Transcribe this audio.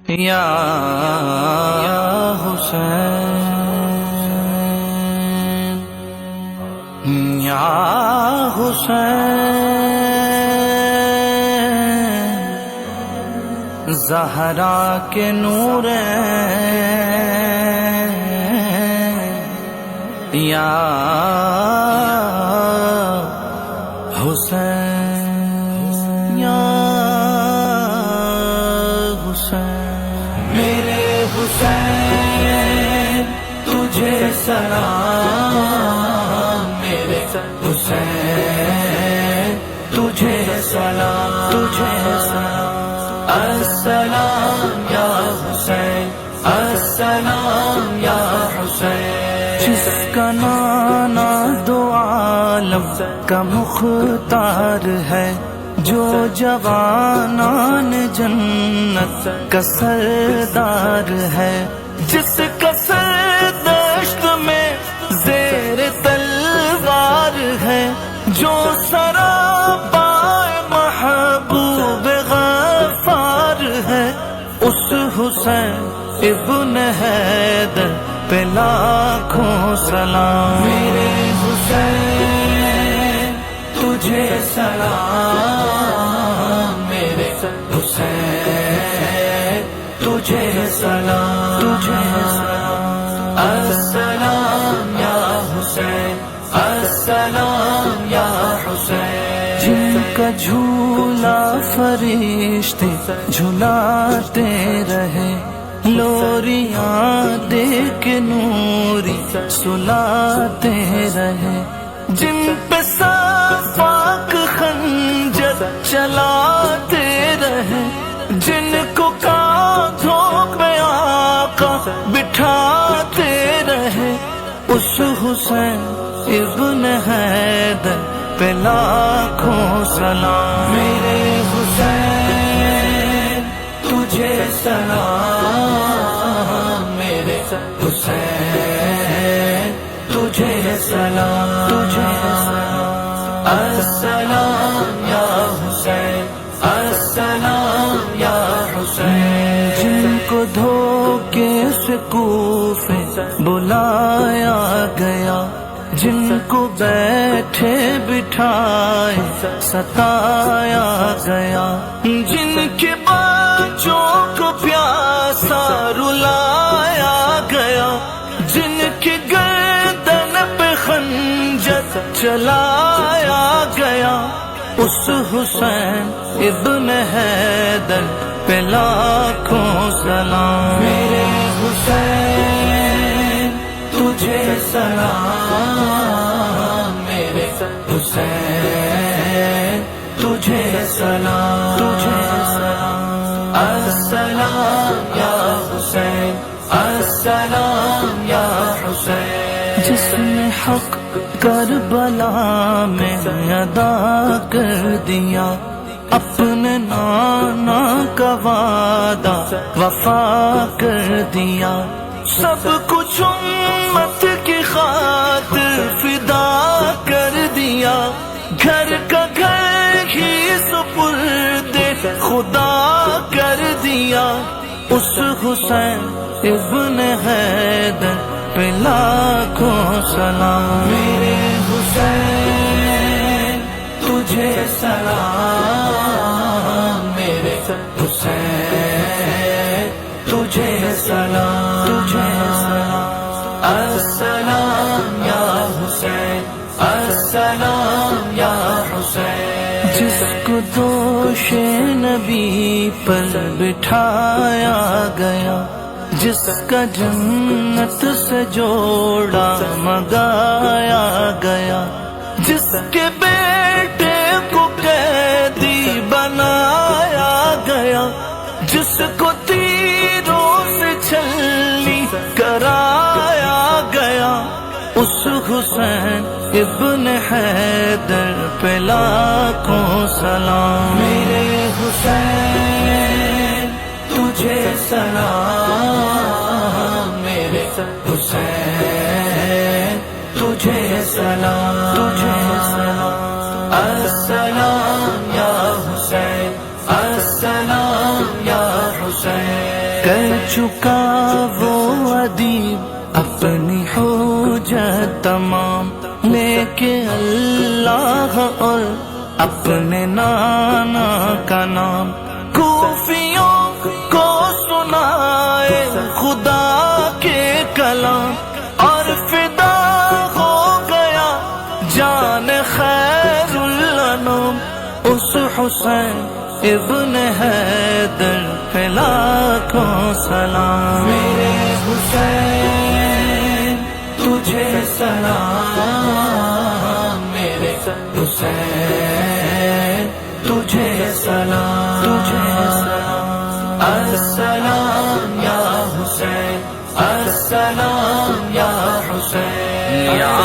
یا حسین یا حسین زہرا کے نورین یا حسین یا حسین میرے حسین تجھے سلام میرے حسین تجھے سلام تجھے سلام السلام یا حسین السلام یا حسین جس کا نانا دو عالم کا مختار ہے جو جوانان جنت کا سردار ہے جس کا سر دشت میں زیر تلوار ہے جو سراپائے محبوب غفار ہے اس حسین ابن حیدر پہ لاکھوں سلام میرے حسین تجھے سلام میرے حسین تجھے سلام تجھے سلام السلام یا حسین السلام یا حسین جن کا جھولا فرشتے جھلاتے رہے لوریاں دے کے نوری سلاتے رہے جن پہ پاک خنجر چلاتے رہے جن کو کاندھوں پہ آقا بٹھاتے رہے اس حسین ابن حیدر پہ لاکھوں سلام میرے حسین تجھے سلام میرے حسین تجھے سلام تجھے سلام السلام یا حسین السلام یا حسین جن کو دھوکے سے کوفے بلایا گیا جن کو بیٹھے بٹھائے ستایا گیا جن کے بچوں کو پیاسا رلایا گیا جن کی گردن پہ خنجر چلایا گیا اس حسین ابن حیدر پہ لاکھوں سلام میرے حسین تجھے سلام میرے حسین تجھے سلام تجھے سلام السلام یا حسین السلام یا حسین جس نے حق کربلا میں ادا کر دیا اپنے نانا کا وعدہ وفا کر دیا سب کچھ امت کی خاطر فدا کر دیا گھر کا گھر ہی سپرد خدا کر دیا اس حسین ابن حیدر پہ لاکھوں سلام میرے حسین تجھے سلام میرے حسین تجھے سلام تجھے سلام السلام یا حسین السلام یا حسین جس کو دوش نبی پر بٹھایا گیا جس کا جنت سے جوڑا مگایا گیا جس کے بیٹے کو قیدی بنایا گیا جس کو تیروں سے چھلنی کرایا گیا اس حسین ابن حیدر پہ لاکھوں سلام میرے حسین تجھے سلام میرے حسین تجھے سلام تجھے سلام السلام یا حسین السلام یا حسین کر چکا وہ ادیب اپنی حجت تمام، لے کے اللہ اور اپنے نانا کا نام، کوفیوں کو سنائے خدا کے کلام، اور فدا ہو گیا جان خیر الانام اس حسین ابن حیدر پہ لاکھوں سلام۔ میرے حسین تجھے سلام، میرے حسین تجھے سلام، تجھے سلام، السلام یا حسین، السلام یا حسین، یا